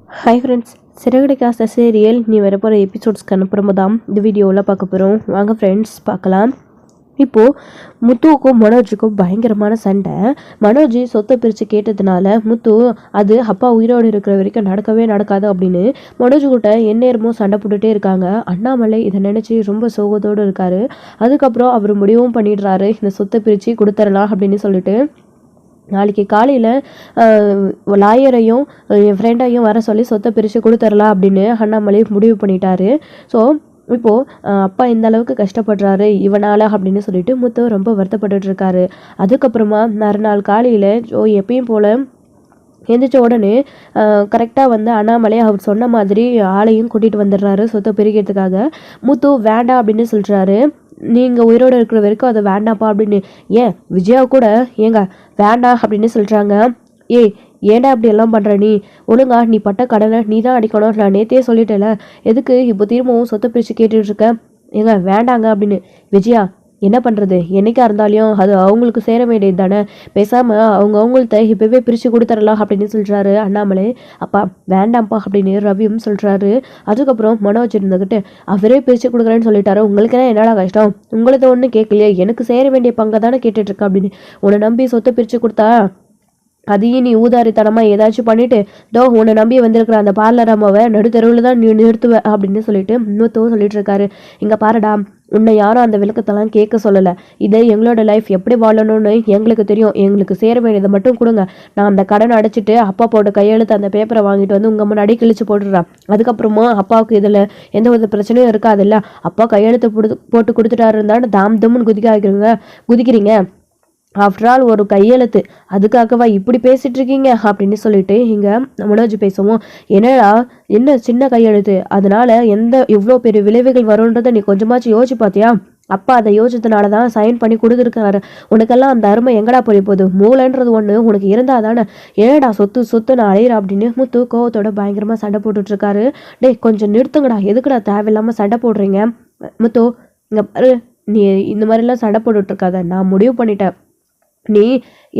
Hi friends, சிறகடி காச serial நீ வரப்போகிற எபிசோட்ஸ்க்கு அனுப்புகிறோம் தான் இந்த வீடியோவில் பார்க்க போகிறோம். வாங்க ஃப்ரெண்ட்ஸ் பார்க்கலாம். இப்போது முத்துவுக்கும் மனோஜுக்கும் பயங்கரமான சண்டை. மனோஜ் சொத்தை பிரித்து கேட்டதுனால முத்து அது அப்பா உயிரோடு இருக்கிற வரைக்கும் நடக்கவே நடக்காது அப்படின்னு மனோஜ் கிட்ட எந்நேரமும் சண்டை போட்டுகிட்டே இருக்காங்க. அண்ணாமலை இதை நினச்சி ரொம்ப சோகத்தோடு இருக்கார். அதுக்கப்புறம் அவர் முடிவும் பண்ணிடுறாரு, இந்த சொத்தை பிரித்து கொடுத்துடலாம் அப்படின்னு சொல்லிட்டு. நாளைக்கு காலையில் லாயரையும் என் ஃப்ரெண்டையும் வர சொல்லி சொத்தை பிரித்து கொடுத்துடலாம் அப்படின்னு அண்ணாமலை முடிவு பண்ணிட்டாரு. ஸோ இப்போது அப்பா இந்த அளவுக்கு கஷ்டப்படுறாரு இவனால் அப்படின்னு சொல்லிட்டு முத்து ரொம்ப வருத்தப்பட்டு இருக்காரு. அதுக்கப்புறமா மறுநாள் காலையில் எப்பயும் போல் எந்திரிச்ச உடனே கரெக்டாக வந்து அண்ணாமலை அவர் சொன்ன மாதிரி ஆளையும் கூட்டிகிட்டு வந்துடுறாரு சொத்தை பிரிக்கிறதுக்காக. முத்து வேண்டாம் அப்படின்னு சொல்கிறாரு, நீங்கள் உயிரோடு இருக்கிற வரைக்கும் அதை வேண்டாம்ப்பா அப்படின்னு. ஏன் விஜயா கூட ஏங்க வேண்டாம் அப்படின்னு சொல்கிறாங்க. ஏன்டா அப்படி எல்லாம் பண்ணுற நீ? ஒழுங்கா நீ பட்ட கடனை நீ தான் அடிக்கணும், நான் நேற்றே சொல்லிட்டேல, எதுக்கு இப்போ திரும்பவும் சொத்தை பிரித்து கேட்டுட்டு இருக்க? ஏங்க வேண்டாங்க அப்படின்னு. விஜயா என்ன பண்ணுறது, என்றைக்கா இருந்தாலையும் அது அவங்களுக்கு சேர வேண்டியது தானே, பேசாமல் அவங்கள்ட்ட இப்போவே பிரித்து கொடுத்துடலாம் அப்படின்னு சொல்கிறாரு அண்ணாமலை. அப்பா வேண்டாம்ப்பா அப்படின்னு ரவியும் சொல்கிறாரு. அதுக்கப்புறம் மனோஜ் இருந்துக்கிட்டு அவரே பிரித்து கொடுக்குறேன்னு சொல்லிட்டாரு, உங்களுக்கு என்ன என்னடா கஷ்டம், உங்களுக்கு ஒன்றும் கேட்கலையே, எனக்கு சேர வேண்டிய பங்கை தானே கேட்டுட்ருக்க அப்படின்னு. உன்னை நம்பி சொத்தை பிரித்து கொடுத்தா அதையும் நீ ஊதாரித்தனமாக ஏதாச்சும் பண்ணிவிட்டு உன்னை நம்பி வந்திருக்கிற அந்த பார்லர் அம்மாவை நடுத்தருவில் தான் நீ நிறுத்துவ அப்படின்னு சொல்லிட்டு இன்னொருத்தவும் சொல்லிட்டு இருக்காரு. இங்கே பாருடா, உன்னை யாரும் அந்த விளக்கத்தெல்லாம் கேட்க சொல்லலை. இது எங்களோட லைஃப் எப்படி வாழணும்னு எங்களுக்கு தெரியும், எங்களுக்கு சேர வேண்டியதை மட்டும் கொடுங்க. நான் அந்த கடனை அடைச்சிட்டு அப்பா போட்ட கையெழுத்து அந்த பேப்பரை வாங்கிட்டு வந்து உங்கள் முன்னாடி கிழிச்சு போட்டுடுறேன். அதுக்கப்புறமா அப்பாவுக்கு இதில் எந்த ஒரு பிரச்சனையும் இருக்காதுல்ல, அப்பா கையெழுத்து போட்டு கொடுத்துட்டாரு இருந்தாலும் தாம் தம்னு குதிக்கிறீங்க. ஆஃப்டர் ஆல் ஒரு கையெழுத்து, அதுக்காகவா இப்படி பேசிட்டு இருக்கீங்க அப்படின்னு சொல்லிட்டு இங்கே மனோஜ் பேசுவோம். என்னடா என்ன சின்ன கையெழுத்து, அதனால இவ்வளோ பெரிய விளைவுகள் வரும்ன்றதை நீ கொஞ்சமாச்சும் யோசிச்சு பார்த்தியா? அப்பா அதை யோசிச்சதுனால தான் சைன் பண்ணி கொடுத்துருக்காரு. உனக்கெல்லாம் அந்த அருமை எங்கடா போய் போகுது? மூளைன்றது ஒன்று உனக்கு இருந்தால் தானே என்னடா சொத்து நான் அழையிற அப்படின்னு முத்து கோவத்தோட பயங்கரமாக சண்டை போட்டுட்ருக்காரு. கொஞ்சம் நிறுத்துங்கடா, எதுக்குடா தேவையில்லாமல் சண்டை போடுறீங்க? முத்து இங்கே பாரு, நீ இந்த மாதிரிலாம் சண்டை போட்டுட்ருக்காத, நான் முடிவு பண்ணிட்டேன், நீ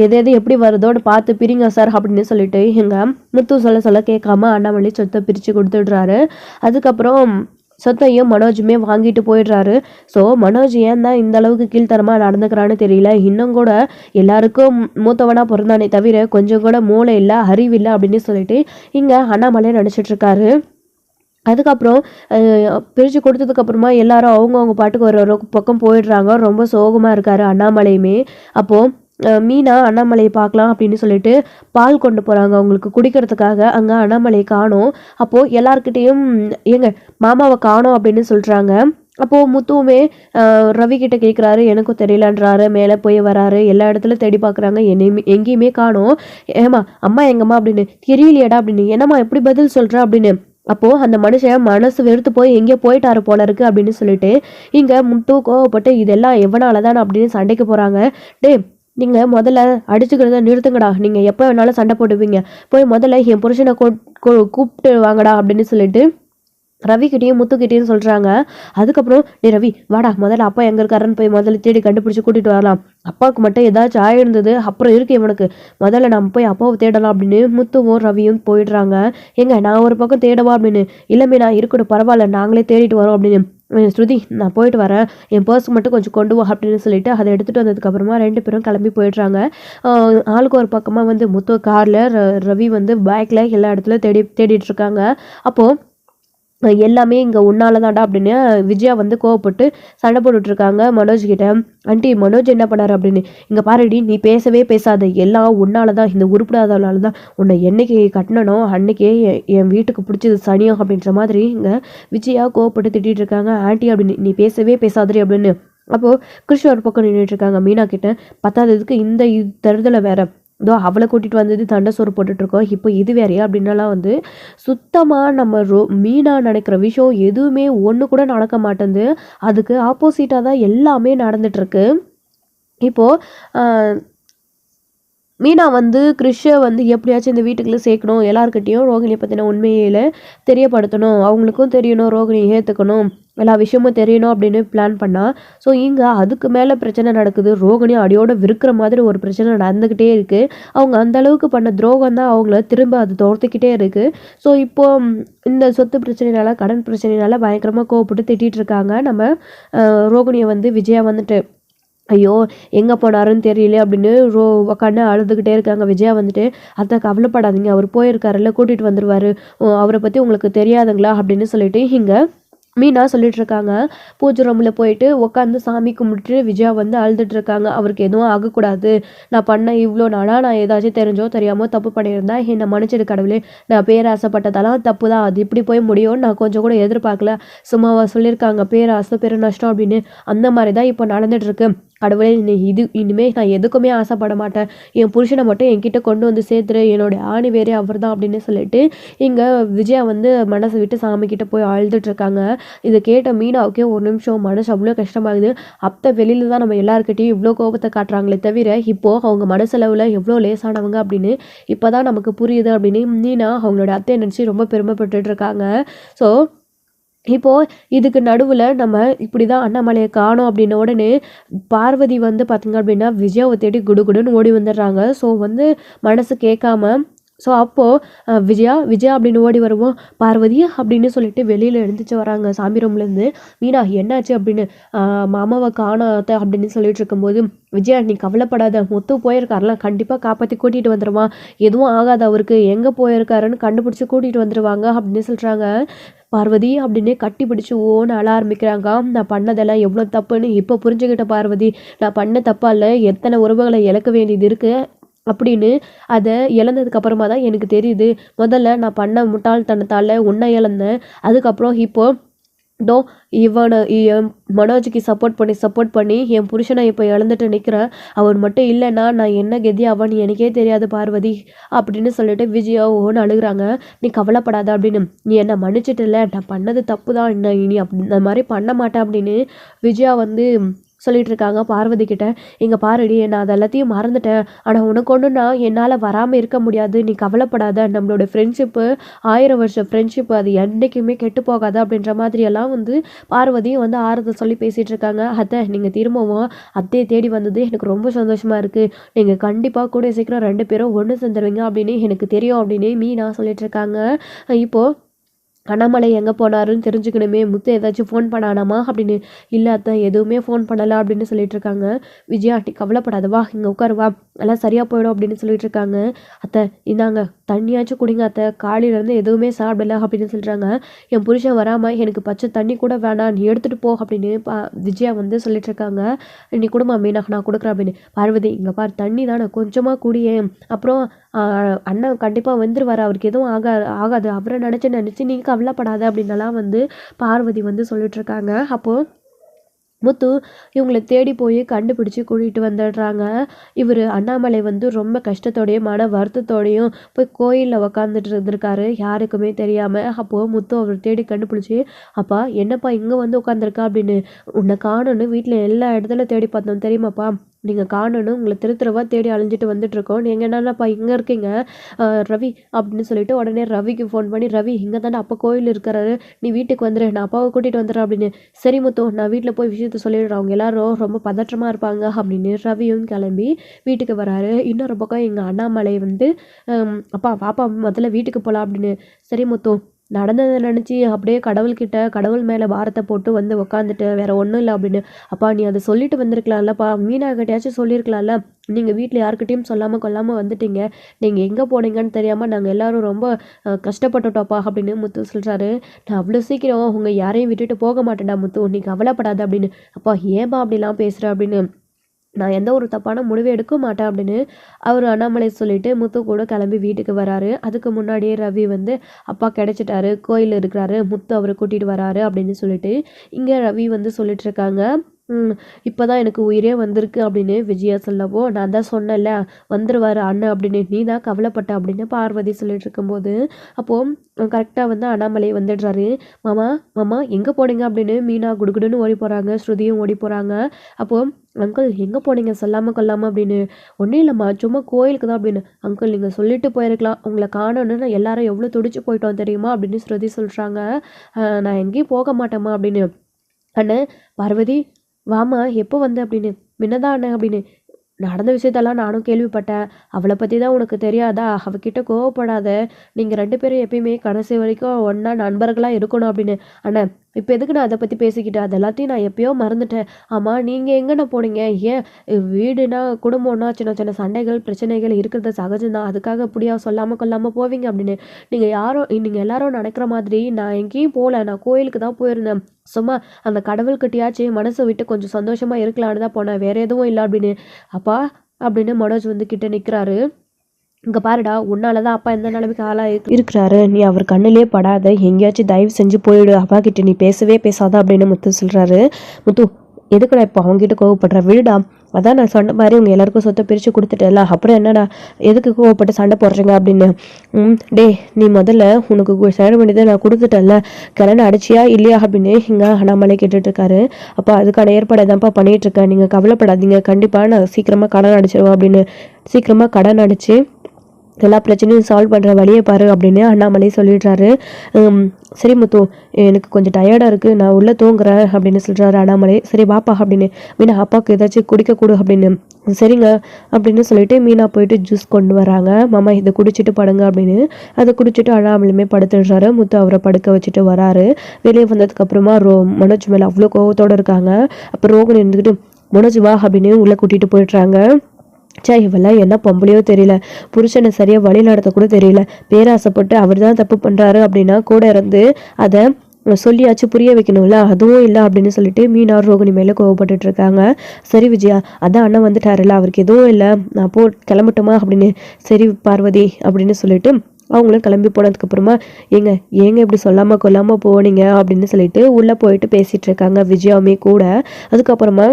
எது எப்படி வருதோன்னு பார்த்து பிரிங்க சார் அப்படின்னு சொல்லிட்டு எங்கள் முத்து சொல்ல கேட்காம அண்ணாமலை சொத்தை பிரித்து கொடுத்துடுறாரு. அதுக்கப்புறம் சொத்தையும் மனோஜுமே வாங்கிட்டு போயிடுறாரு. ஸோ மனோஜ் ஏன் தான் இந்த அளவுக்கு கீழ்த்தரமாக நடந்துக்கிறான்னு தெரியல. இன்னும் கூட எல்லாருக்கும் மூத்தவனாக பிறந்தானே தவிர கொஞ்சம் கூட மூளை இல்லை, அறிவில்லை அப்படின்னு சொல்லிட்டு இங்கே அண்ணாமலை நினச்சிட்ருக்காரு. அதுக்கப்புறம் பிரித்து கொடுத்ததுக்கப்புறமா எல்லாரும் அவங்கவுங்க பாட்டுக்கு ஒரு பக்கம் போயிடுறாங்க. ரொம்ப சோகமாக இருக்கார் அண்ணாமலையுமே. அப்போது மீனா அண்ணாமலையை பார்க்கலாம் அப்படின்னு சொல்லிட்டு பால் கொண்டு போகிறாங்க அவங்களுக்கு குடிக்கிறதுக்காக. அங்கே அண்ணாமலையை காணோம். அப்போது எல்லாருக்கிட்டேயும் ஏங்க மாமாவை காணோம் அப்படின்னு சொல்கிறாங்க. அப்போது முத்துவுமே ரவி கிட்ட கேட்குறாரு, எனக்கும் தெரியலன்றாரு. மேலே போய் வராரு, எல்லா இடத்துலையும் தேடி பார்க்குறாங்க, எங்கேயுமே காணோம். ஏமா அம்மா எங்கம்மா அப்படின்னு. தெரியலையடா அப்படின்னு. என்னம்மா எப்படி பதில் சொல்கிற அப்படின்னு. அப்போது அந்த மனுஷன் மனசு வெறுத்து போய் எங்கேயோ போயிட்டாரு போல இருக்கு அப்படின்னு சொல்லிட்டு இங்கே முத்து கோவப்பட்டு இதெல்லாம் எவனால தான் அப்படின்னு சண்டைக்கு போகிறாங்க. நீங்கள் முதல்ல அடிச்சுக்கிறத நிறுத்துங்கடா, நீங்கள் எப்போ வேணாலும் சண்டை போடுவீங்க, போய் முதல்ல என் புருஷனை கூப்பிட்டு வாங்கடா அப்படின்னு சொல்லிட்டு ரவிக்கிட்டேயும் முத்துக்கிட்டேயும் சொல்கிறாங்க. அதுக்கப்புறம் ரவி வாடா, முதல்ல அப்பா எங்கே இருக்காருன்னு போய் முதல்ல தேடி கண்டுபிடிச்சி கூட்டிகிட்டு வரலாம். அப்பாவுக்கு மட்டும் ஏதாச்சும் ஆயிருந்தது அப்புறம் இருக்கு இவனுக்கு, முதல்ல நம்ம போய் அப்பாவை தேடலாம் அப்படின்னு முத்துவும் ரவியும் போயிடுறாங்க. நான் ஒரு பக்கம் தேடவா அப்படின்னு. இல்லைமே நான் இருக்கட்டும் பரவாயில்ல, நாங்களே தேடிட்டு வரோம் அப்படின்னு. ஸ்ருதி நான் போயிட்டு வரேன், என் பர்ஸ் மட்டும் கொஞ்சம் கொண்டு வா அப்படின்னு சொல்லிட்டு அதை எடுத்துகிட்டு வந்ததுக்கப்புறமா 2 பேரும் கிளம்பி போயிடுறாங்க. ஆளுக்கு ஒரு பக்கமாக வந்து முத்து காரில், ரவி வந்து பைக்கில் எல்லா இடத்துலையும் தேடிட்டு இருக்காங்க. அப்போது எல்லாமே இங்கே உன்னால தான்டா அப்படின்னு விஜயா வந்து கோவப்பட்டு சண்டை போட்டுட்ருக்காங்க மனோஜ் கிட்ட. ஆண்டி மனோஜ் என்ன பண்ணார் அப்படின்னு. இங்கே பாருடி, நீ பேசவே பேசாத, எல்லாம் உன்னால தான், இந்த உருப்படாதவனால தான், உன்னை என்னைக்கு கட்டணனோ அன்னைக்கே என் வீட்டுக்கு பிடிச்சது சனியம் அப்படின்ற மாதிரி இங்கே விஜயா கோவப்பட்டு திட்டிகிட்டு இருக்காங்க. ஆண்டி அப்படின்னு நீ பேசவே பேசாதரி அப்படின்னு. அப்போது கிருஷ்ண ஒரு பக்கம் நின்றுட்டுருக்காங்க மீனா கிட்ட. பத்தாததுக்கு இந்த தருதலை வேற, அவளை கூட்டிகிட்டு வந்தது தண்டை சோறு போட்டுட்ருக்கோம், இப்போ இது வேறையா அப்படின்னாலாம் வந்து சுத்தமாக நம்ம மீனா நினைக்கிற விஷயம் எதுவுமே ஒன்று கூட நடக்க மாட்டேங்குது. அதுக்கு ஆப்போசிட்டாக தான் எல்லாமே நடந்துகிட்ருக்கு. இப்போது மீனா வந்து கிறிஷை வந்து எப்படியாச்சும் இந்த வீட்டுக்குள்ளே சேர்க்கணும், எல்லாருக்கிட்டையும் ரோகிணியை பற்றின உண்மையில தெரியப்படுத்தணும், அவங்களுக்கும் தெரியணும், ரோகிணியை ஏற்றுக்கணும், எல்லா விஷயமும் தெரியணும் அப்படின்னு பிளான் பண்ணா. ஸோ இங்கே அதுக்கு மேலே பிரச்சனை நடக்குது. ரோகிணி அடியோட விற்கிற மாதிரி ஒரு பிரச்சனை நடந்துக்கிட்டே இருக்குது. அவங்க அந்த அளவுக்கு பண்ண துரோகம் தான் அவங்கள திரும்ப அது துரத்திக்கிட்டே இருக்குது. ஸோ இப்போது இந்த சொத்து பிரச்சனைனால கடன் பிரச்சனைனால பயங்கரமாக கோவப்பட்டு திட்டிகிட்டு இருக்காங்க நம்ம ரோகிணியை வந்து விஜயா வந்துட்டு. ஐயோ எங்கே போனாருன்னு தெரியல அப்படின்னு உட்காந்து அழுதுகிட்டே இருக்காங்க. விஜயா வந்துட்டு அத்தை கவலைப்படாதீங்க, அவர் போயிருக்காருல்ல, கூட்டிகிட்டு வந்துடுவார், அவரை பற்றி உங்களுக்கு தெரியாதுங்களா அப்படின்னு சொல்லிட்டு இங்கே மீனா சொல்லிட்டு இருக்காங்க. பூஜை ரூமில் போயிட்டு உட்காந்து சாமி கும்பிட்டு விஜயா வந்து அழுதுட்டு இருக்காங்க. அவருக்கு எதுவும் ஆகக்கூடாது, நான் பண்ண இவ்வளோ நாளாக நான் ஏதாச்சும் தெரிஞ்சோ தெரியாமல் தப்பு பண்ணியிருந்தேன், என்னை மன்னிச்சிடு கடவுளே, நான் பேராசைப்பட்டதெல்லாம் தப்பு தான், அது இப்படி போய் முடியும் நான் கொஞ்சம் கூட எதிர்பார்க்கல, சும்மாவா சொல்லியிருக்காங்க பேராசை பெரு நஷ்டம் அப்படின்னு. அந்த மாதிரி தான் இப்போ நடந்துகிட்ருக்கு. கடவுளே நீ இனிமேல் நான் எதுக்குமே ஆசைப்பட மாட்டேன், என் புருஷனை மட்டும் என்கிட்ட கொண்டு வந்து சேர்த்துரு, என்னுடைய ஆணி வேறே அவர் தான் அப்படின்னு சொல்லிட்டு இங்கே விஜயா வந்து மனசை விட்டு சாமிக்கிட்ட போய் அழுதுட்டு இருக்காங்க. இதை கேட்ட மீனாவுக்கே ஒரு நிமிஷம் மனசு அவ்வளோ கஷ்டமாகுது. அத்தை வெளியில தான் நம்ம எல்லாருக்கிட்டையும் இவ்வளோ கோபத்தை காட்டுறாங்களே தவிர இப்போது அவங்க மனசளவில் எவ்வளோ லேசானவங்க அப்படின்னு இப்போ தான் நமக்கு புரியுது அப்படின்னு மீனா அவங்களோட அத்தையை நினச்சி ரொம்ப பெருமைப்பட்டுட்டு இருக்காங்க. ஸோ இப்போது இதுக்கு நடுவில் நம்ம இப்படி தான் அண்ணாமலையை காணோம் அப்படின்ன உடனே பார்வதி வந்து பார்த்திங்க அப்படின்னா விஜயாவை தேடி குடுகுடுன்னு ஓடி வந்துடுறாங்க. ஸோ வந்து மனசு கேட்காம. ஸோ அப்போது விஜயா விஜயா அப்படின்னு ஓடி வருவோம். பார்வதி அப்படின்னு சொல்லிட்டு வெளியில் எழுந்திரிச்சு வராங்க சாமி ரூம்லேருந்து. மீனா என்னாச்சு அப்படின்னு மாமாவை காணாத அப்படின்னு சொல்லிட்டு இருக்கும்போது விஜயா நீ கவலைப்படாத, முத்து போயிருக்காருலாம், கண்டிப்பாக காப்பாற்றி கூட்டிகிட்டு வந்துடுவான், எதுவும் ஆகாது அவருக்கு, எங்கே போயிருக்காருன்னு கண்டுபிடிச்சி கூட்டிகிட்டு வந்துடுவாங்க அப்படின்னு சொல்கிறாங்க. பார்வதி அப்படின்னே கட்டி பிடிச்சி ஓன்னு அழ ஆரம்பிக்கிறாங்க. நான் பண்ணதெல்லாம் எவ்வளோ தப்புன்னு இப்போ புரிஞ்சுக்கிட்ட பார்வதி, நான் பண்ண தப்பால் எத்தனை உறவுகளை இழக்க வேண்டியது இருக்குது அப்படின்னு. அதை இழந்ததுக்கு அப்புறமா தான் எனக்கு தெரியுது, முதல்ல நான் பண்ண முட்டாள்தனத்தால் உன்னை இழந்தேன், அதுக்கப்புறம் இப்போது டோ இவனை மனோஜுக்கு சப்போர்ட் பண்ணி என் புருஷனை இப்போ இழந்துட்டு நிற்கிறேன், அவர் மட்டும் இல்லைன்னா நான் என்ன கதி அவன் எனக்கே தெரியாது பார்வதி அப்படின்னு சொல்லிட்டு விஜயா ஓன்னு அழுகுறாங்க. நீ கவலைப்படாத அப்படின்னு, நீ என்னை மன்னிச்சிட்டில்ல, நான் பண்ணது தப்பு தான், இனி அந்த மாதிரி பண்ண மாட்டேன் அப்படின்னு விஜயா வந்து சொல்லிட்டு இருக்காங்க பார்வதி கிட்ட. இங்கே பாருடி, நான் அது எல்லாத்தையும் மறந்துட்டேன், ஆனால் உனக்கு ஒன்றுனா என்னால் வராமல் இருக்க முடியாது, நீ கவலைப்படாத, நம்மளோட ஃப்ரெண்ட்ஷிப்பு 1000 வருஷம் ஃப்ரெண்ட்ஷிப்பு, அது என்றைக்குமே கெட்டு போகாது அப்படின்ற மாதிரியெல்லாம் வந்து பார்வதியும் வந்து ஆறுதல் சொல்லி பேசிகிட்டு இருக்காங்க. அத்தை நீங்கள் திரும்பவும் அத்தையை தேடி வந்தது எனக்கு ரொம்ப சந்தோஷமாக இருக்குது, நீங்கள் கண்டிப்பாக கூட சீக்கிரம் 2 பேரும் ஒன்று சேர்ந்துருவீங்க அப்படின்னு எனக்கு தெரியும் அப்படின்னு மீனா சொல்லிட்டு இருக்காங்க. இப்போது அண்ணாமலை எங்கே போனாருன்னு தெரிஞ்சுக்கணுமே, முத்து ஏதாச்சும் ஃபோன் பண்ணானாமா அப்படின்னு. இல்லை அத்தை எதுவுமே ஃபோன் பண்ணலை அப்படின்னு சொல்லிட்டு இருக்காங்க. விஜயா ஆண்டி கவலைப்படாத, வா இங்கே உட்காருவா, எல்லாம் சரியாக போயிடும் அப்படின்னு சொல்லிட்டு இருக்காங்க. அத்தை இந்தாங்க தண்ணியாச்சும் குடிங்க அத்தை, காலையிலேருந்து எதுவுமே சாப்பிடல அப்படின்னு சொல்கிறாங்க. என் புருஷன் வராமல் எனக்கு பச்சை தண்ணி கூட வேணாம், நீ எடுத்துகிட்டு போ அப்படின்னு விஜயா வந்து சொல்லிட்டு இருக்காங்க. நீ குடும்பம் மீனா நான் கொடுக்குறேன் அப்படின்னு. பார்வதி இங்கே பார், தண்ணி தானே கொஞ்சமாக குடியே, அப்புறம் அண்ணன் கண்டிப்பாக வந்துருவார், அவருக்கு எதுவும் ஆகாது, அவரை நினச்சி நீங்கள் கவலைப்படாத அப்படின்னலாம் வந்து பார்வதி வந்து சொல்லிட்டு இருக்காங்க. அப்போது முத்து இவங்களை தேடி போய் கண்டுபிடிச்சி கூட்டிகிட்டு வந்துடுறாங்க. இவர் அண்ணாமலை வந்து ரொம்ப கஷ்டத்தோடையும் மன வருத்தத்தோடையும் போய் கோயிலில் உக்காந்துட்டு இருந்திருக்காரு யாருக்குமே தெரியாமல். அப்போது முத்து அவர் தேடி கண்டுபிடிச்சி, அப்பா என்னப்பா இங்கே வந்து உட்காந்துருக்கா அப்படின்னு. உன்னை காணுன்னு வீட்டில் எல்லா இடத்துல தேடி பார்த்தோம் தெரியுமாப்பா, நீங்கள் காணணும் உங்களை திருத்தரவாக தேடி அழிஞ்சிட்டு வந்துட்டுருக்கோம், நீங்கள் என்னென்னப்பா இங்கே இருக்கீங்க ரவி அப்படின்னு சொல்லிட்டு உடனே ரவிக்கு ஃபோன் பண்ணி, ரவி இங்கே தானே அப்பா கோயில் இருக்கிறாரு, நீ வீட்டுக்கு வந்துடு, நான் அப்பாவை கூட்டிகிட்டு வந்துடுறேன் அப்படின்னு. சரி முத்து நான் வீட்டில் போய் விஷயத்த சொல்லிடுறேன், அவங்க எல்லாரும் ரொம்ப பதற்றமாக இருப்பாங்க அப்படின்னு ரவியும் கிளம்பி வீட்டுக்கு வராரு. இன்னொரு பக்கம் எங்கள் அண்ணாமலை வந்து அப்பா பாப்பா முதல்ல வீட்டுக்கு போகலாம் அப்படின்னு. சரி முத்து நடந்ததை நினச்சி அப்படியே கடவுள் மேலே பாரத்தை போட்டு வந்து உக்காந்துட்டு வேற ஒன்றும் இல்லை அப்படின்னு. அப்பா நீ அதை சொல்லிட்டு வந்திருக்கலாம்லப்பா, மீனா கிட்டையாச்சும் சொல்லியிருக்கலாம்ல, நீங்கள் வீட்டில் யாருக்கிட்டையும் சொல்லாமல் கொள்ளாமல் வந்துட்டீங்க, நீங்கள் எங்கே போனீங்கன்னு தெரியாமல் நாங்கள் எல்லோரும் ரொம்ப கஷ்டப்பட்டுட்டோப்பா அப்படின்னு முத்து சொல்கிறாரு. நான் அவ்வளோ சீக்கிரம் உங்கள் யாரையும் விட்டுட்டு போக மாட்டேன்டா முத்து, நீ கவலைப்படாத அப்படின்னு. அப்பா ஏன்பா அப்படிலாம் பேசுகிற அப்படின்னு. நான் எந்த ஒரு தப்பான முடிவை எடுக்க மாட்டேன் அப்படின்னு அவர் அண்ணாமலை சொல்லிட்டு முத்து கூட கிளம்பி வீட்டுக்கு வராரு. அதுக்கு முன்னாடியே ரவி வந்து அப்பா கிடைச்சிட்டாரு, கோயில் இருக்கிறாரு, முத்து அவரை கூட்டிகிட்டு வராரு அப்படின்னு சொல்லிட்டு இங்கே ரவி வந்து சொல்லிட்டு இருக்காங்க. இப்போ தான் எனக்கு உயிரே வந்திருக்கு அப்படின்னு விஜயா சொல்லவோ, நான் தான் சொன்னேன்ல வந்துருவார் அண்ணன் அப்படின்னு, நீ தான் கவலைப்பட்ட அப்படின்னு பார்வதி சொல்லிட்டு இருக்கும்போது அப்போது கரெக்டாக வந்து அண்ணாமலை வந்துடுறாரு. மாமா மாமா எங்கே போனீங்க அப்படின்னு மீனா குடுகுடுன்னு ஓடி போகிறாங்க, ஸ்ருதியும் ஓடி போகிறாங்க. அப்போது அங்கிள் எங்கே போனீங்க சொல்லாமல் கொல்லாமல் அப்படின்னு. ஒன்றும் இல்லைம்மா சும்மா கோயிலுக்கு தான் அப்படின்னு. அங்கிள் நீங்கள் சொல்லிட்டு போயிருக்கலாம், உங்களை காணணுன்னு எல்லாரும் எவ்வளோ துடிச்சு போயிட்டோம் தெரியுமா அப்படின்னு ஸ்ருதி சொல்கிறாங்க. நான் எங்கேயும் போக மாட்டேம்மா அப்படின்னு. அண்ணே பார்வதி வாமா எப்போ வந்த அப்படின்னு. முன்னதான் அண்ணே அப்படின்னு. நடந்த விஷயத்தெல்லாம் நானும் கேள்விப்பட்டேன். அவளை பற்றி தான் உனக்கு தெரியாதா? அவகிட்ட கோவப்படாத. நீங்கள் 2 பேரும் எப்பயுமே கடைசி வரைக்கும் ஒன்றா நண்பர்களாக இருக்கணும் அப்படின்னு. அண்ணா இப்போ எதுக்கு நான் அதை பற்றி பேசிக்கிட்டேன்? அது எல்லாத்தையும் நான் எப்பயோ மறந்துட்டேன். ஆமாம் நீங்கள் எங்கண்ணா போனீங்க? ஏன் வீடுனா குடும்பம்னா சின்ன சின்ன சண்டைகள் பிரச்சனைகள் இருக்கிறது சகஜம்தான். அதுக்காக இப்படியா சொல்லாமல் கொல்லாமல் போவீங்க அப்படின்னு. நீங்கள் எல்லாரும் நினைக்கிற மாதிரி நான் எங்கேயும் போகல. நான் கோயிலுக்கு தான் போயிருந்தேன். சும்மா அந்த கடவுள்கிட்டயாச்சும் மனசை விட்டு கொஞ்சம் சந்தோஷமாக இருக்கலான்னு தான் போனேன். வேறு எதுவும் இல்லை அப்படின்னு. அப்பா அப்படின்னு மனோஜ் வந்து கிட்ட நிற்கிறாரு. இங்கே பாருடா, உன்னால தான் அப்பா எந்த நிலைமைக்கு ஆளாக இருக்கிறாரு. நீ அவர் கண்ணிலே படாத. எங்கேயாச்சும் தயவு செஞ்சு போயிடு. அப்பா கிட்ட நீ பேசவே பேசாத அப்படின்னு முத்து சொல்கிறாரு. முத்து எதுக்குடா இப்போ அவங்ககிட்ட கோவப்படுற? விடுடா. அதான் நான் சொன்ன மாதிரி உங்கள் எல்லாருக்கும் சொத்தை பிரித்து கொடுத்துட்டேன்ல, அப்புறம் என்னடா எதுக்கு கோவப்பட்டு சண்டை போடுறீங்க அப்படின்னு. டே நீ முதல்ல உனக்கு சேர வேண்டியதை நான் கொடுத்துட்டேன்ல, கல்யாணம் அடிச்சியா இல்லையா அப்படின்னு இங்கே அண்ணாமலை கேட்டுட்ருக்காரு. அப்போ அதுக்கான ஏற்பாடு தான்ப்பா பண்ணிகிட்ருக்கேன், நீங்கள் கவலைப்படாதீங்க, கண்டிப்பாக நான் சீக்கிரமாக கடன் அடிச்சிடுவேன் அப்படின்னு. சீக்கிரமாக கடன் அடித்து எல்லா பிரச்சனையும் சால்வ் பண்ணுற வழியை பாரு அப்படின்னு அண்ணாமலை சொல்லிடுறாரு. சரி முத்து, எனக்கு கொஞ்சம் டயர்டாக இருக்குது, நான் உள்ளே தூங்குறேன் அப்படின்னு சொல்கிறாரு அண்ணாமலை. சரி பாப்பா அப்படின்னு. மீனா அப்பாவுக்கு ஏதாச்சும் குடிக்கக்கூடு அப்படின்னு. சரிங்க அப்படின்னு சொல்லிட்டு மீனா போயிட்டு ஜூஸ் கொண்டு வராங்க. மாமா இதை குடிச்சிட்டு படுங்க அப்படின்னு. அதை குடிச்சிட்டு அண்ணாமலையுமே படுத்துடுறாரு. முத்து அவரை படுக்க வச்சுட்டு வராரு. வெளியே வந்ததுக்கப்புறமா மனோஜ் மேலே அவ்வளோ கோவத்தோடு இருக்காங்க. அப்போ ரோகன் இருந்துக்கிட்டு மனோஜ் வா அப்படின்னு உள்ளே கூட்டிகிட்டு போயிடுறாங்க. இவெல்லாம் என்ன பொம்பளையோ தெரியல, புருஷனை சரியாக வழி நடத்த கூட தெரியல, பேராசைப்பட்டு அவர் தான் தப்பு பண்ணுறாரு அப்படின்னா கூட இருந்து அதை சொல்லியாச்சும் புரிய வைக்கணும்ல, அதுவும் இல்லை அப்படின்னு சொல்லிட்டு மீனா ரோகிணி மேலே கோவப்பட்டுட்டு இருக்காங்க. சரி விஜயா, அதான் அண்ணன் வந்துட்டாருல்ல, அவருக்கு எதுவும் இல்லை, நான் கிளம்பட்டுமா அப்படின்னு. சரி பார்வதி அப்படின்னு சொல்லிட்டு அவங்களும் கிளம்பி போனதுக்கப்புறமா ஏங்க இப்படி சொல்லாமல் கொல்லாமல் போனீங்க அப்படின்னு சொல்லிட்டு உள்ளே போயிட்டு பேசிகிட்டு இருக்காங்க விஜயாவுமே கூட. அதுக்கப்புறமா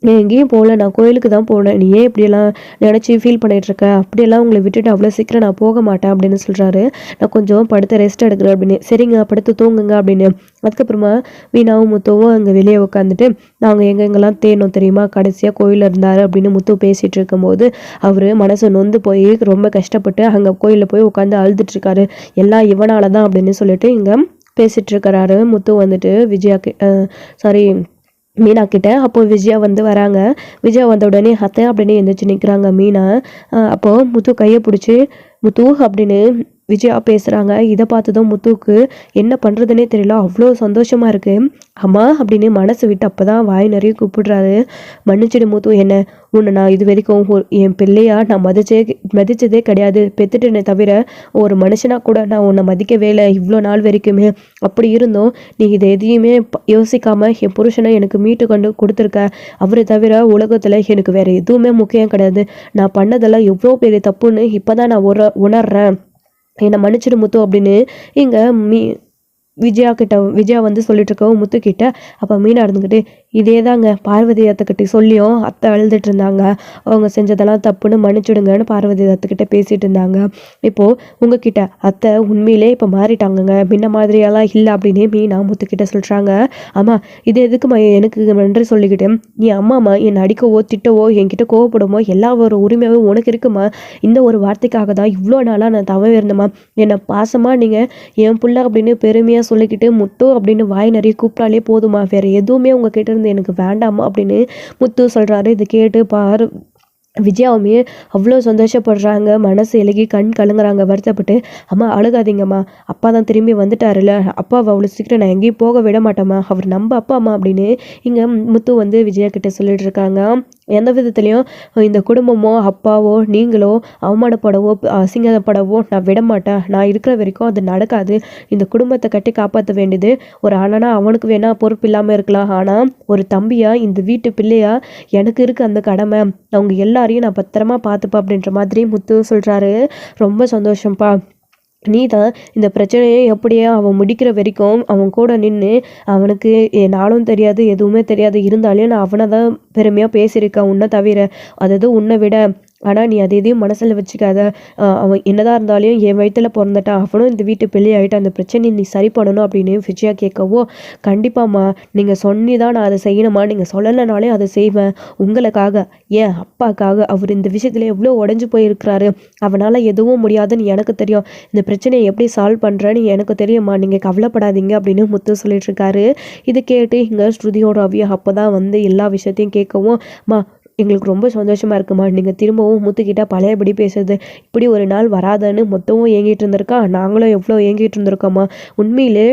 எங்கேயும் போகல, நான் கோயிலுக்கு தான் போனேன், நீ ஏன் இப்படியெல்லாம் நினச்சி ஃபீல் பண்ணிகிட்ருக்க? அப்படியெல்லாம் உங்களை விட்டுட்டு அவ்வளோ சீக்கிரம் நான் போக மாட்டேன் அப்படின்னு சொல்கிறாரு. நான் கொஞ்சம் படுத்து ரெஸ்ட் எடுக்கிறேன் அப்படின்னு. சரிங்க படுத்து தூங்குங்க அப்படின்னு. அதுக்கப்புறமா மீனாவும் முத்துவும் அங்கே வெளியே உட்காந்துட்டு நாங்கள் எங்கெங்கெல்லாம் தேனோம் தெரியுமா, கடைசியாக கோயிலில் இருந்தார் அப்படின்னு முத்து பேசிகிட்டு இருக்கும்போது அவர் மனசை நொந்து போய் ரொம்ப கஷ்டப்பட்டு அங்கே கோயிலில் போய் உட்காந்து அழுதுட்ருக்காரு. எல்லாம் இவனால தான் அப்படின்னு சொல்லிட்டு இங்கே பேசிகிட்டு இருக்கிறாரு முத்து வந்துட்டு விஜயாக்கு சாரி மீனா கிட்ட. அப்போ விஜயா வந்து வராங்க. விஜயா வந்த உடனே அத்தை அப்படின்னு எந்திரிச்சு நிற்கிறாங்க மீனா. அப்போது முத்து கையை பிடிச்சி முத்து அப்படின்னு விஜயா பேசுகிறாங்க. இதை பார்த்ததும் முத்துவுக்கு என்ன பண்ணுறதுனே தெரியல, அவ்வளோ சந்தோஷமாக இருக்குது. அம்மா அப்படின்னு மனசு விட்டு அப்போ தான் வாய் நிறைய கூப்பிடுறாரு. மன்னிச்சிடு முத்து, என்ன உன்னை நான் இது வரைக்கும் என் பிள்ளையா நான் மதித்ததே கிடையாது, பெற்றுட்டேனே தவிர ஒரு மனுஷனாக கூட நான் உன்னை மதிக்கவே இல்லை இவ்வளோ நாள் வரைக்குமே. அப்படி இருந்தும் நீ இதை எதையுமே யோசிக்காமல் என் புருஷனை எனக்கு மீட்டு கொண்டு கொடுத்துருக்க. அவரை தவிர உலகத்தில் எனக்கு வேறு எதுவுமே முக்கியம் கிடையாது. நான் பண்ணதெல்லாம் எவ்வளோ பெரிய தப்புன்னு இப்போ தான் நான் உணர்றேன், என்னை மன்னிச்சிடு முத்து அப்படின்னு இங்கே விஜயா வந்து சொல்லிட்டு இருக்கவும் முத்துக்கிட்ட. அப்போ மீனா இருந்துக்கிட்டு இதே தாங்க பார்வதி அத்தைக்கிட்ட சொல்லியும் அத்தை அழுதுட்டு இருந்தாங்க, அவங்க செஞ்சதெல்லாம் தப்புன்னு மன்னிச்சுடுங்கன்னு பார்வதி அத்தைக்கிட்ட பேசிகிட்டு இருந்தாங்க. இப்போது உங்ககிட்ட அத்தை உண்மையிலே இப்போ மாறிட்டாங்கங்க, முன்ன மாதிரியெல்லாம் இல்லை அப்படின்னு மீனா முத்துக்கிட்ட சொல்கிறாங்க. ஆமாம் இது எதுக்குமா எனக்கு நன்றி சொல்லிக்கிட்டு, நீ அம்மாம்மா என்னை அடிக்கவோ திட்டவோ என்கிட்ட கோவப்படுமோ எல்லா ஒரு உரிமையாகவும் உனக்கு இருக்குமா, இந்த ஒரு வார்த்தைக்காக தான் இவ்வளோ நாளாக நான் தவறு இருந்தேம்மா, என்னை பாசமாக நீங்கள் என் பிள்ளை அப்படின்னு பெருமையாக சொல்லிக்கிட்டு முத்து அப்படின்னு வாய் நிறைய கூப்பிட்டாலே போதுமா, வேறு எதுவுமே உங்ககிட்ட இருந்து எனக்கு வேண்டாமா அப்படின்னு முத்து சொல்கிறாரு. இதை கேட்டு விஜயாவுமே அவ்வளோ சந்தோஷப்படுறாங்க, மனசு இலகி கண் கலங்குறாங்க வருத்தப்பட்டு. அம்மா அழுகாதீங்கம்மா, அப்பா தான் திரும்பி வந்துட்டாருல, அப்பாவை அவ்வளோ சீக்கிரம் நான் எங்கேயும் போக விட மாட்டேம்மா, அவர் நம்ப அப்பா அம்மா அப்படின்னு இங்கே முத்து வந்து விஜயா கிட்ட சொல்லிட்டு இருக்காங்க. எந்த விதத்துலையும் இந்த குடும்பமோ அப்பாவோ நீங்களோ அவமானப்படவோ அசிங்கப்படவோ நான் விட மாட்டேன், நான் இருக்கிற வரைக்கும் அது நடக்காது. இந்த குடும்பத்தை கட்டி காப்பாற்ற வேண்டியது ஒரு அண்ணனா அவனுக்கு வேணா பொறுப்பு இல்லாமல் இருக்கலாம், ஆனால் ஒரு தம்பியா இந்த வீட்டு பிள்ளையா எனக்கு இருக்குது அந்த கடமை, அவங்க எல்லாரையும் நான் பத்திரமா பார்த்துப்பா அப்படின்ற மாதிரி முத்து சொல்கிறாரு. ரொம்ப சந்தோஷம்ப்பா, நீ தான் இந்த பிரச்சனையை எப்படியே அவன் முடிக்கிற வரைக்கும் அவன் கூட நின்று, அவனுக்கு நாளும் தெரியாது எதுவுமே தெரியாது, இருந்தாலும் நான் அவனை தான் பெருமையாக பேசியிருக்கேன் உன்னை தவிர, அதாவது உன்னை விட ஆனால் நீ அதை எதையும் மனசில் வச்சுக்காத. அவன் என்னதான் இருந்தாலும் என் வயிற்றில் பிறந்துட்டான், அவனும் இந்த வீட்டு பிள்ளை ஆகிட்டு, அந்த பிரச்சனையை நீ சரி பண்ணணும் அப்படின்னு விஜயா கேட்கவோ, கண்டிப்பாம்மா நீங்கள் சொன்னி தான் நான் அதை செய்யணுமா, நீங்கள் சொல்லலைனாலே அதை செய்வேன் உங்களுக்காக, ஏன் அப்பாக்காக. அவர் இந்த விஷயத்தில் எவ்வளோ உடஞ்சி போயிருக்கிறாரு, அவனால் எதுவும் முடியாதுன்னு எனக்கு தெரியும், இந்த பிரச்சனையை எப்படி சால்வ் பண்ணுறேன்னு எனக்கு தெரியுமா, நீங்கள் கவலைப்படாதீங்க அப்படின்னு முத்து சொல்லிட்டு இருக்காரு. இது கேட்டு இங்கே ஸ்ருதியோட அவியா அப்போ தான் வந்து எல்லா விஷயத்தையும் கேட்கவும், மா எங்களுக்கு ரொம்ப சந்தோஷமாக இருக்குமா, நீங்கள் திரும்பவும் முத்துக்கிட்ட பழையபடி பேசுறது, இப்படி ஒரு நாள் வராதுன்னு மொத்தமும் ஏங்கிட்டு இருந்திருக்கா, நாங்களும் எவ்வளோ ஏங்கிட்டு இருந்திருக்கோம்மா, உண்மையிலே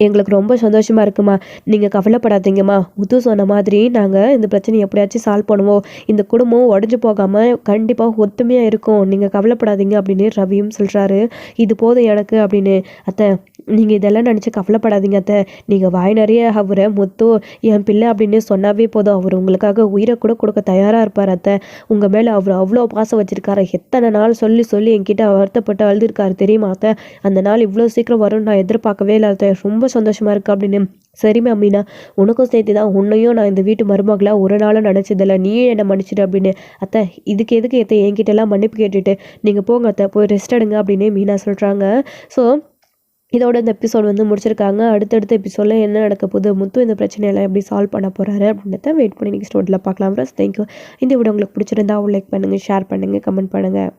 எங்களுக்கு ரொம்ப சந்தோஷமாக இருக்குமா, நீங்கள் கவலைப்படாதீங்கம்மா, முத்து சொன்ன மாதிரி நாங்கள் இந்த பிரச்சனையை எப்படியாச்சும் சால்வ் பண்ணுவோம், இந்த குடும்பம் உடஞ்சி போகாமல் கண்டிப்பாக ஒத்துமையாக இருக்கும், நீங்கள் கவலைப்படாதீங்க அப்படின்னு ரவியும் சொல்கிறாரு. இது போதும் எனக்கு அப்படின்னு. அத்தை நீங்கள் இதெல்லாம் நினச்சி கவலைப்படாதீங்க அத்தை, நீங்கள் வாய் நிறைய அவரை முத்து என் பிள்ளை அப்படின்னு சொன்னாவே போதும், அவர் உங்களுக்காக உயிரை கூட கொடுக்க தயாராக இருப்பார் அத்தை, உங்கள் மேலே அவர் அவ்வளோ பாசம் வச்சுருக்காரு, எத்தனை நாள் சொல்லி சொல்லி என்கிட்ட வருத்தப்பட்டு அழுதுருக்காரு தெரியுமா அத்தை, அந்த நாள் இவ்வளோ சீக்கிரம் வரும்னு நான் எதிர்பார்க்கவே இல்லை அத்தை, ரொம்ப சந்தோஷமாக இருக்குது அப்படின்னு. சரிம்மா மீனா, உனக்கும் சேர்த்து தான், உன்னையும் நான் இந்த வீட்டு மருமகளாக ஒரு நாளும் நினச்சதில்ல, நீயே என்னை மன்னிச்சிடு அப்படின்னு. அத்தை இதுக்கு எதுக்கு எத்தை என்கிட்டலாம் மன்னிப்பு கேட்டுட்டு, நீங்கள் போங்க அத்தை, போய் ரெஸ்ட் எடுங்க அப்படின்னு மீனா சொல்கிறாங்க. ஸோ இதோட இந்த எபிசோட் வந்து முடிச்சிருக்காங்க. அடுத்தடுத்த எபிசோடில் என்ன நடக்க போகுது, முத்து இந்த பிரச்சனையெல்லாம் எப்படி சால்வ் பண்ண போகிறாரு அப்படின்றத வெயிட் பண்ணி நெக்ஸ்ட் ஸ்டோரியில் பார்க்கலாம் ஃப்ரெண்ட்ஸ். தேங்க்யூ. இந்த வீடியோ உங்களுக்கு பிடிச்சிருந்தா லைக் பண்ணுங்கள், ஷேர் பண்ணுங்கள், கமெண்ட் பண்ணுங்கள்.